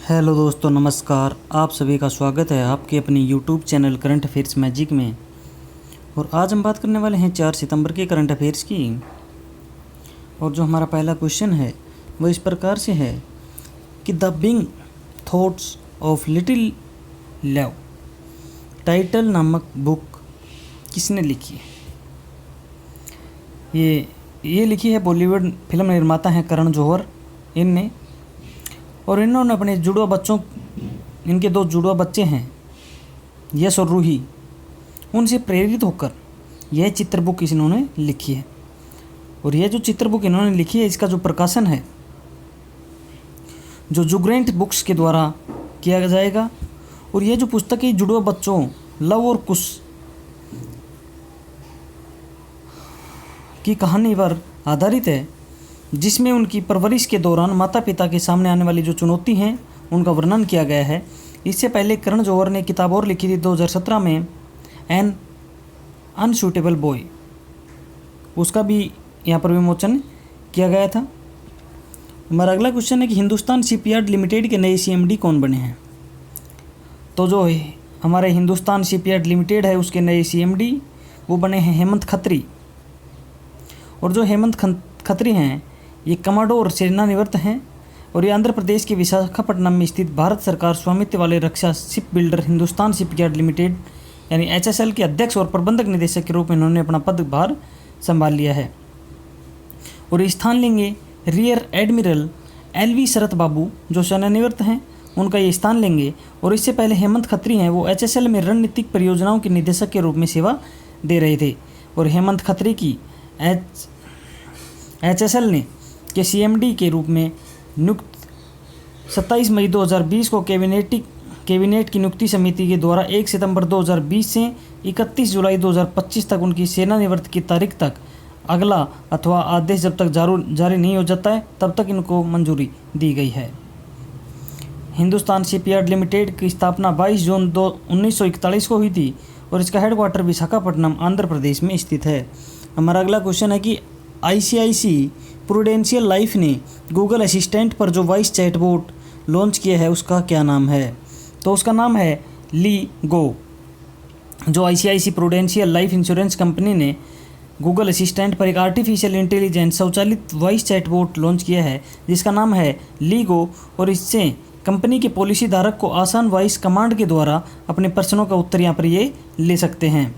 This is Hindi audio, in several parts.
हेलो दोस्तों, नमस्कार। आप सभी का स्वागत है आपके अपने YouTube channel current affairs magic में। और आज हम बात करने वाले हैं 4 सितंबर के करंट अफेयर्स की। और जो हमारा पहला क्वेश्चन है वो इस प्रकार से है कि the being thoughts of little love title नामक बुक किसने लिखी है? ये लिखी है बॉलीवुड फिल्म निर्माता हैं करण जौहर इनने। और इन्होंने अपने जुड़वा बच्चों, इनके 2 जुड़वा बच्चे हैं यश और रूही, उनसे प्रेरित होकर यह चित्र बुक इन्होंने लिखी है। और यह जो चित्र बुक इन्होंने लिखी है इसका जो प्रकाशन है जो जुग्रेंट बुक्स के द्वारा किया जाएगा। और यह जो पुस्तक है जुड़वा बच्चों लव और कुश की कहानी पर आधारित है, जिसमें उनकी परवरिश के दौरान माता पिता के सामने आने वाली जो चुनौती हैं उनका वर्णन किया गया है। इससे पहले करण जौहर ने किताब और लिखी थी 2017 में एन अनसूटेबल बॉय, उसका भी यहाँ पर विमोचन किया गया था। हमारा अगला क्वेश्चन है कि हिंदुस्तान शिपयार्ड लिमिटेड के नए CMD कौन बने हैं? तो जो हमारे हिंदुस्तान शिपयार्ड लिमिटेड है उसके नए CMD वो बने हैं हेमंत खत्री। और जो हेमंत खत्री हैं ये कमांडो सेनानिवृत्त हैं और ये आंध्र प्रदेश के विशाखापट्टनम में स्थित भारत सरकार स्वामित्व वाले रक्षा ship builder Hindustan shipyard limited यानी HSL के अध्यक्ष और प्रबंधक निदेशक के रूप में इन्होंने अपना पदभार संभाल लिया है। और ये स्थान लेंगे रियर एडमिरल LV शरत बाबू जो सेनानिवृत्त हैं, उनका ये स्थान लेंगे। और इससे पहले हेमंत खत्री हैं वो HSL में रणनीतिक परियोजनाओं के निदेशक के रूप में सेवा दे रहे थे। और हेमंत खत्री की HSL ने के CMD के रूप में नियुक्त 27 मई 2020 को कैबिनेट की नियुक्ति समिति के द्वारा 1 सितंबर 2020 से 31 जुलाई 2025 तक उनकी सेवानिवृत्ति की तारीख तक अगला अथवा आदेश जब तक जारी नहीं हो जाता है तब तक इनको मंजूरी दी गई है। हिंदुस्तान शिपयार्ड लिमिटेड की स्थापना 22 जून 1941 को हुई थी और इसका हेडक्वार्टर विशाखापट्टनम आंध्र प्रदेश में स्थित है। हमारा अगला क्वेश्चन है कि ICICI प्रूडेंशियल लाइफ ने गूगल असिस्टेंट पर जो वॉइस चैटबॉट लॉन्च किया है उसका क्या नाम है? तो उसका नाम है लीगो। जो ICICI prudential life insurance company ने गूगल असिस्टेंट पर एक आर्टिफिशियल इंटेलिजेंस स्वचालित वॉइस चैटबॉट लॉन्च किया है जिसका नाम है लीगो। और इससे कंपनी के पॉलिसी धारक को आसान वॉइस कमांड के द्वारा अपने प्रश्नों का उत्तर यहाँ पर ये ले सकते हैं।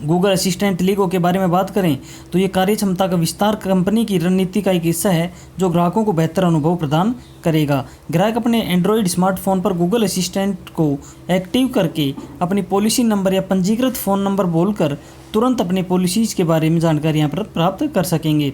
गूगल असिस्टेंट लीगो के बारे में बात करें तो ये कार्य क्षमता का विस्तार कंपनी की रणनीति का एक हिस्सा है जो ग्राहकों को बेहतर अनुभव प्रदान करेगा। ग्राहक अपने एंड्रॉयड स्मार्टफोन पर गूगल असिस्टेंट को एक्टिव करके अपनी पॉलिसी नंबर या पंजीकृत फ़ोन नंबर बोलकर तुरंत अपनी पॉलिसीज़ के बारे में जानकारी यहाँ पर प्राप्त कर सकेंगे।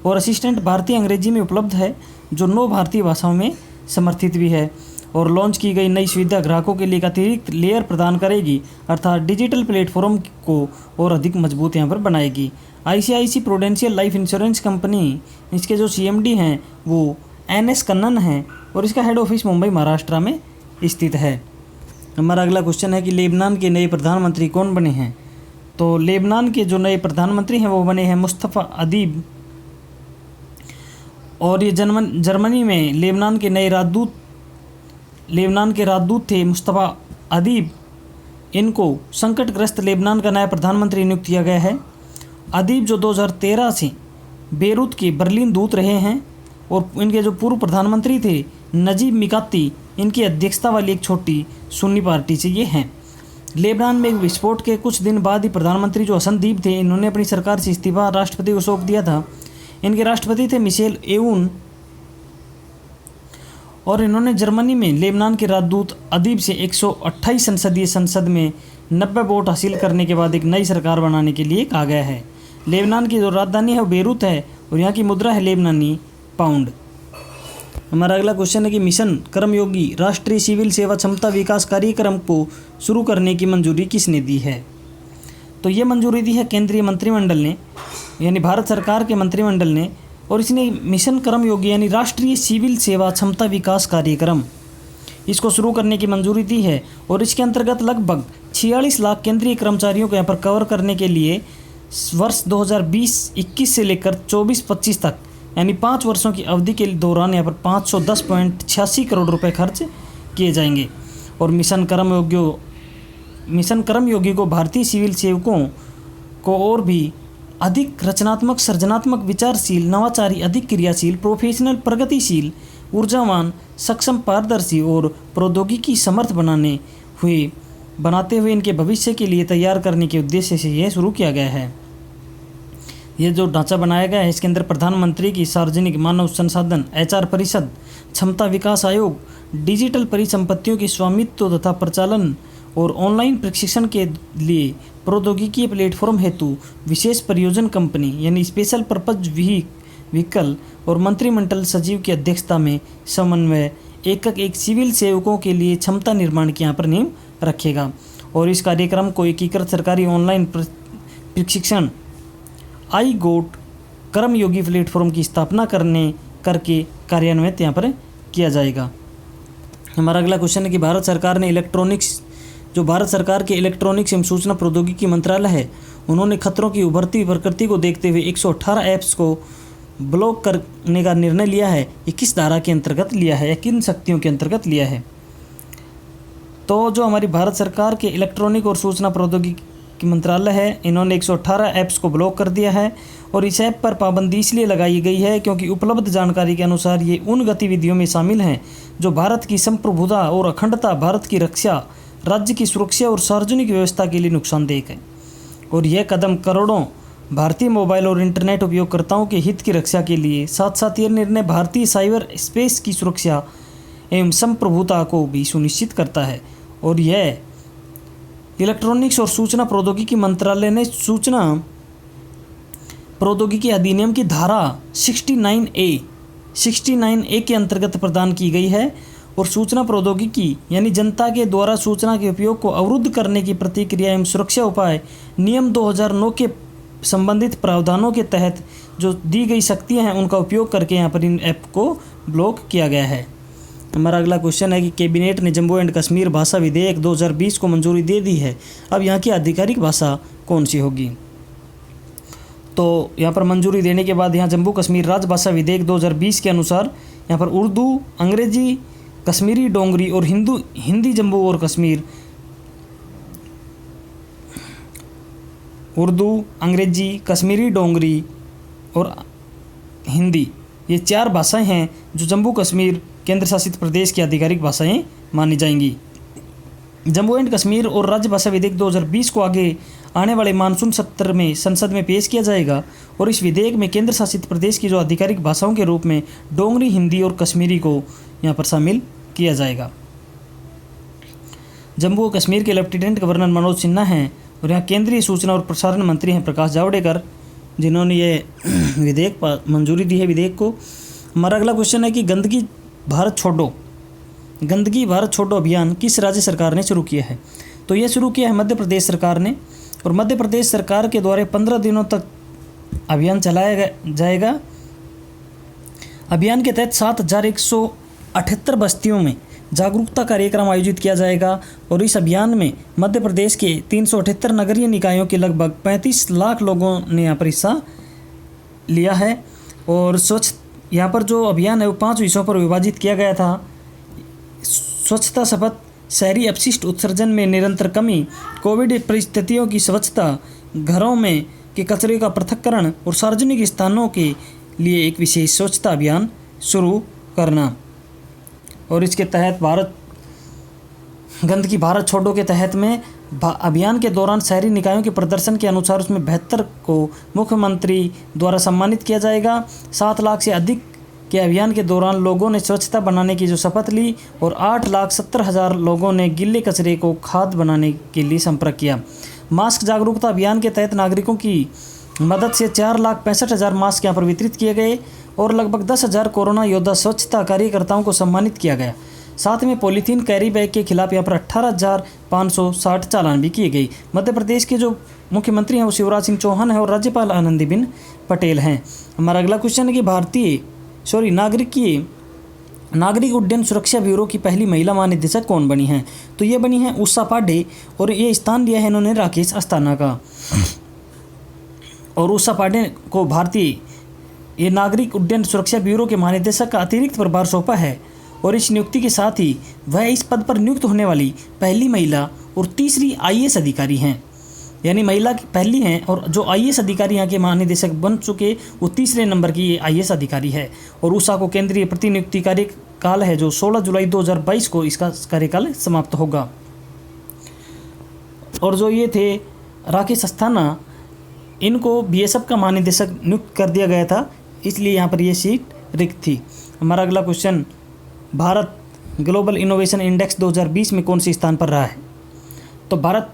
और असिस्टेंट भारतीय अंग्रेजी में उपलब्ध है जो 9 भारतीय भाषाओं में समर्थित भी है। और लॉन्च की गई नई सुविधा ग्राहकों के लिए एक अतिरिक्त लेयर प्रदान करेगी, अर्थात डिजिटल प्लेटफॉर्म को और अधिक मजबूत यहाँ पर बनाएगी। ICICI prudential life insurance company, इसके जो CMD हैं वो NS कन्नन हैं और इसका हेड ऑफिस मुंबई महाराष्ट्र में स्थित है। हमारा अगला क्वेश्चन है कि लेबनान के नए प्रधानमंत्री कौन बने हैं? तो लेबनान के जो नए प्रधानमंत्री हैं वो बने हैं मुस्तफ़ा अदीब। और ये जर्मनी में लेबनान के राजदूत थे मुस्तफ़ा अदीब। इनको संकटग्रस्त लेबनान का नया प्रधानमंत्री नियुक्त किया गया है। अदीब जो 2013 से बेरूत के बर्लिन दूत रहे हैं। और इनके जो पूर्व प्रधानमंत्री थे नजीब मिकाती, इनकी अध्यक्षता वाली एक छोटी सुन्नी पार्टी से ये हैं। लेबनान में एक विस्फोट के कुछ दिन बाद ही प्रधानमंत्री जो हसन दीब थे इन्होंने अपनी सरकार से इस्तीफा राष्ट्रपति को सौंप दिया था। इनके राष्ट्रपति थे मिशेल एऊन। और इन्होंने जर्मनी में लेबनान के राजदूत अदीब से 128 संसदीय संसद में 90 वोट हासिल करने के बाद एक नई सरकार बनाने के लिए कहा गया है। लेबनान की जो राजधानी है वो बेरूत है और यहाँ की मुद्रा है लेबनानी पाउंड। हमारा अगला क्वेश्चन है कि मिशन कर्मयोगी राष्ट्रीय सिविल सेवा क्षमता विकास कार्यक्रम को शुरू करने की मंजूरी किसने दी है? तो ये मंजूरी दी है केंद्रीय मंत्रिमंडल ने, यानी भारत सरकार के मंत्रिमंडल ने। और इसने मिशन कर्मयोगी यानी राष्ट्रीय सिविल सेवा क्षमता विकास कार्यक्रम इसको शुरू करने की मंजूरी दी है। और इसके अंतर्गत लगभग 46 लाख केंद्रीय कर्मचारियों को यहाँ पर कवर करने के लिए वर्ष 2020-21 से लेकर 24-25 तक यानी 5 वर्षों की अवधि के दौरान यहाँ पर 510.86 करोड़ रुपए खर्च किए जाएंगे। और मिशन कर्मयोगी को भारतीय सिविल सेवकों को और भी अधिक रचनात्मक, सृजनात्मक, विचारशील, नवाचारी, अधिक क्रियाशील, प्रोफेशनल, प्रगतिशील, ऊर्जावान, सक्षम, पारदर्शी और प्रौद्योगिकी समर्थ बनाते हुए इनके भविष्य के लिए तैयार करने के उद्देश्य से यह शुरू किया गया है। ये जो ढांचा बनाया गया है इसके अंदर प्रधानमंत्री की सार्वजनिक मानव संसाधन HR परिषद, क्षमता विकास आयोग, डिजिटल परिसंपत्तियों की स्वामित्व तथा प्रचालन और ऑनलाइन प्रशिक्षण के लिए प्रौद्योगिकी प्लेटफॉर्म हेतु विशेष परियोजना कंपनी यानी स्पेशल पर्पज व्हीकल और मंत्रिमंडल सचिव की अध्यक्षता में समन्वय एक सिविल सेवकों के लिए क्षमता निर्माण की यहाँ पर नींव रखेगा। और इस कार्यक्रम को एकीकृत सरकारी ऑनलाइन प्रशिक्षण iGOT कर्मयोगी प्लेटफॉर्म की स्थापना करके कार्यान्वित यहाँ पर किया जाएगा। हमारा अगला क्वेश्चन है कि भारत सरकार के इलेक्ट्रॉनिक्स एवं सूचना प्रौद्योगिकी मंत्रालय है, उन्होंने खतरों की उभरती प्रकृति को देखते हुए 118 ऐप्स को ब्लॉक करने का निर्णय लिया है। ये किस धारा के अंतर्गत लिया है या किन शक्तियों के अंतर्गत लिया है? तो जो हमारी भारत सरकार के इलेक्ट्रॉनिक और सूचना प्रौद्योगिकी मंत्रालय है, इन्होंने 118 ऐप्स को ब्लॉक कर दिया है। और इस ऐप पर पाबंदी इसलिए लगाई गई है क्योंकि उपलब्ध जानकारी के अनुसार ये उन गतिविधियों में शामिल हैं जो भारत की संप्रभुता और अखंडता, भारत की रक्षा, राज्य की सुरक्षा और सार्वजनिक व्यवस्था के लिए नुकसानदेह है। और यह कदम करोड़ों भारतीय मोबाइल और इंटरनेट उपयोगकर्ताओं के हित की रक्षा के लिए साथ साथ यह निर्णय भारतीय साइबर स्पेस की सुरक्षा एवं संप्रभुता को भी सुनिश्चित करता है। और यह इलेक्ट्रॉनिक्स और सूचना प्रौद्योगिकी मंत्रालय ने सूचना प्रौद्योगिकी अधिनियम की धारा 69A के अंतर्गत प्रदान की गई है। और सूचना प्रौद्योगिकी यानी जनता के द्वारा सूचना के उपयोग को अवरुद्ध करने की प्रतिक्रिया एवं सुरक्षा उपाय नियम 2009 के संबंधित प्रावधानों के तहत जो दी गई शक्तियां हैं उनका उपयोग करके यहाँ पर इन ऐप को ब्लॉक किया गया है। हमारा अगला क्वेश्चन है कि कैबिनेट ने जम्मू एंड कश्मीर भाषा विधेयक 2020 को मंजूरी दे दी है, अब यहाँ की आधिकारिक भाषा कौन सी होगी? तो यहाँ पर मंजूरी देने के बाद यहाँ जम्मू कश्मीर राजभाषा विधेयक 2020 के अनुसार यहाँ पर उर्दू, अंग्रेजी, कश्मीरी डोंगरी और हिंदी जम्मू और कश्मीर, उर्दू, अंग्रेजी, कश्मीरी डोंगरी और हिंदी, ये 4 भाषाएं हैं जो जम्मू कश्मीर केंद्र शासित प्रदेश की आधिकारिक भाषाएं मानी जाएंगी। जम्मू एंड कश्मीर और राजभाषा विधेयक 2020 को आगे आने वाले मानसून सत्र में संसद में पेश किया जाएगा। और इस विधेयक में केंद्र शासित प्रदेश की जो आधिकारिक भाषाओं के रूप में डोंगरी, हिंदी और कश्मीरी को यहाँ पर शामिल किया जाएगा। जम्मू और कश्मीर के लेफ्टिनेंट गवर्नर मनोज सिन्हा हैं और यहाँ केंद्रीय सूचना और प्रसारण मंत्री हैं प्रकाश जावड़ेकर, जिन्होंने ये विधेयक मंजूरी दी है विधेयक को। हमारा अगला क्वेश्चन है कि गंदगी भारत छोड़ो अभियान किस राज्य सरकार ने शुरू किया है? तो ये शुरू किया है मध्य प्रदेश सरकार ने। और मध्य प्रदेश सरकार के द्वारा 15 दिनों तक अभियान चलाया जाएगा। अभियान के तहत 7,178 बस्तियों में जागरूकता कार्यक्रम आयोजित किया जाएगा। और इस अभियान में मध्य प्रदेश के 378 नगरीय निकायों के लगभग 35 लाख लोगों ने यहाँ पर हिस्सा लिया है। और यहाँ पर जो अभियान है वो 5 विषयों पर विभाजित किया गया था। स्वच्छता शपथ, शहरी अपशिष्ट उत्सर्जन में निरंतर कमी, कोविड परिस्थितियों की स्वच्छता, घरों में के कचरे का पृथक्करण और सार्वजनिक स्थानों के लिए एक विशेष स्वच्छता अभियान शुरू करना। और इसके तहत गंदगी भारत छोड़ो के तहत में अभियान के दौरान शहरी निकायों के प्रदर्शन के अनुसार उसमें 72 को मुख्यमंत्री द्वारा सम्मानित किया जाएगा। 7 लाख से अधिक के अभियान के दौरान लोगों ने स्वच्छता बनाने की जो शपथ ली और 8,70,000 लोगों ने गिल्ले कचरे को खाद बनाने के लिए संपर्क किया। मास्क जागरूकता अभियान के तहत नागरिकों की मदद से 4,65,000 मास्क यहाँ पर वितरित किए गए और लगभग 10,000 कोरोना योद्धा स्वच्छता कार्यकर्ताओं को सम्मानित किया गया। साथ में पॉलीथीन कैरी बैग के खिलाफ यहाँ पर 18,560 चालान भी किए गए। मध्य प्रदेश के जो मुख्यमंत्री हैं वो शिवराज सिंह चौहान हैं और राज्यपाल आनंदीबेन पटेल हैं। हमारा अगला क्वेश्चन है कि नागरिक उड्डयन सुरक्षा ब्यूरो की पहली महिला महानिदेशक कौन बनी हैं? तो ये बनी हैं उषा पांडे और ये स्थान लिया है इन्होंने राकेश अस्थाना का। और उषा पांडे को भारतीय ये नागरिक उड्डयन सुरक्षा ब्यूरो के महानिदेशक का अतिरिक्त प्रभार सौंपा है और इस नियुक्ति के साथ ही वह इस पद पर नियुक्त होने वाली पहली महिला और तीसरी आईएएस अधिकारी हैं। यानी महिला पहली हैं और जो आईएएस अधिकारी यहाँ के महानिदेशक बन चुके वो तीसरे नंबर की ये आईएएस अधिकारी है। और उषा को केंद्रीय प्रतिनियुक्ति कार्यकाल है जो 16 जुलाई 2022 को इसका कार्यकाल समाप्त होगा। और जो ये थे राकेश अस्थाना, इनको बीएसएफ का महानिदेशक नियुक्त कर दिया गया था, इसलिए यहाँ पर ये सीट रिक्त थी। हमारा अगला question, Bharat global innovation index 2020 में कौन से स्थान पर रहा है? तो भारत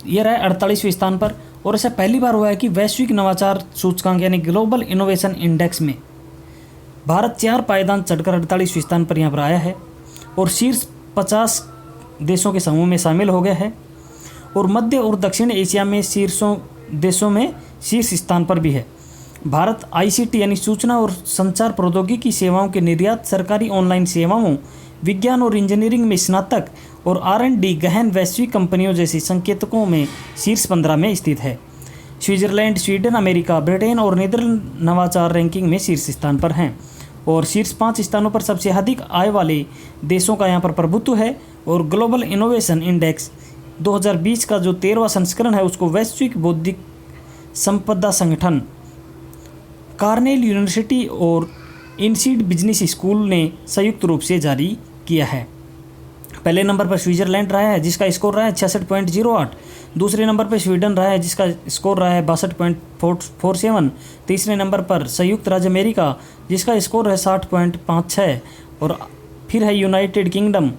ये रहा है 48वें स्थान पर। और ऐसा पहली बार हुआ है कि वैश्विक नवाचार सूचकांक यानी ग्लोबल इनोवेशन इंडेक्स में भारत 4 पायदान चढ़कर 48वें स्थान पर यहाँ पर आया है और शीर्ष 50 देशों के समूह में शामिल हो गया है। और मध्य और दक्षिण एशिया में शीर्षों देशों में शीर्ष स्थान पर भी है। भारत आईसीटी यानी सूचना और संचार प्रौद्योगिकी सेवाओं के निर्यात, सरकारी ऑनलाइन सेवाओं, विज्ञान और इंजीनियरिंग में स्नातक और R&D गहन वैश्विक कंपनियों जैसी संकेतकों में शीर्ष 15 में स्थित है। स्विट्जरलैंड, स्वीडन, अमेरिका, ब्रिटेन और नीदरलैंड नवाचार रैंकिंग में शीर्ष स्थान पर हैं और शीर्ष 5 स्थानों पर सबसे अधिक आय वाले देशों का यहाँ पर प्रभुत्व है। और ग्लोबल इनोवेशन इंडेक्स 2020 का जो 13वां संस्करण है उसको वैश्विक बौद्धिक संपदा संगठन, कार्नेल यूनिवर्सिटी और इनसीड बिजनेस स्कूल ने संयुक्त रूप से जारी किया है। पहले नंबर पर स्विट्जरलैंड रहा है जिसका स्कोर रहा है 66.08। दूसरे नंबर पर स्वीडन रहा है जिसका स्कोर रहा है 62.47। तीसरे नंबर पर संयुक्त राज्य अमेरिका जिसका स्कोर है 60.56। और फिर है यूनाइटेड किंगडम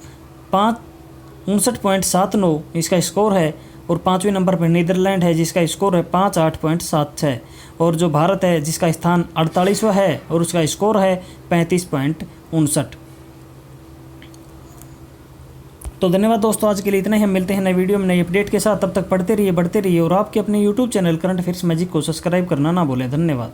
59.79 इसका स्कोर है। और 5वें नंबर पर नीदरलैंड है जिसका स्कोर है 58.76। और जो भारत है जिसका स्थान 48वां है और उसका स्कोर है 35.59। तो धन्यवाद दोस्तों, आज के लिए इतना ही। हम मिलते हैं नए वीडियो में नई अपडेट के साथ। तब तक पढ़ते रहिए, बढ़ते रहिए और आपके अपने YouTube channel current affairs magic को सब्सक्राइब करना ना भूलें। धन्यवाद।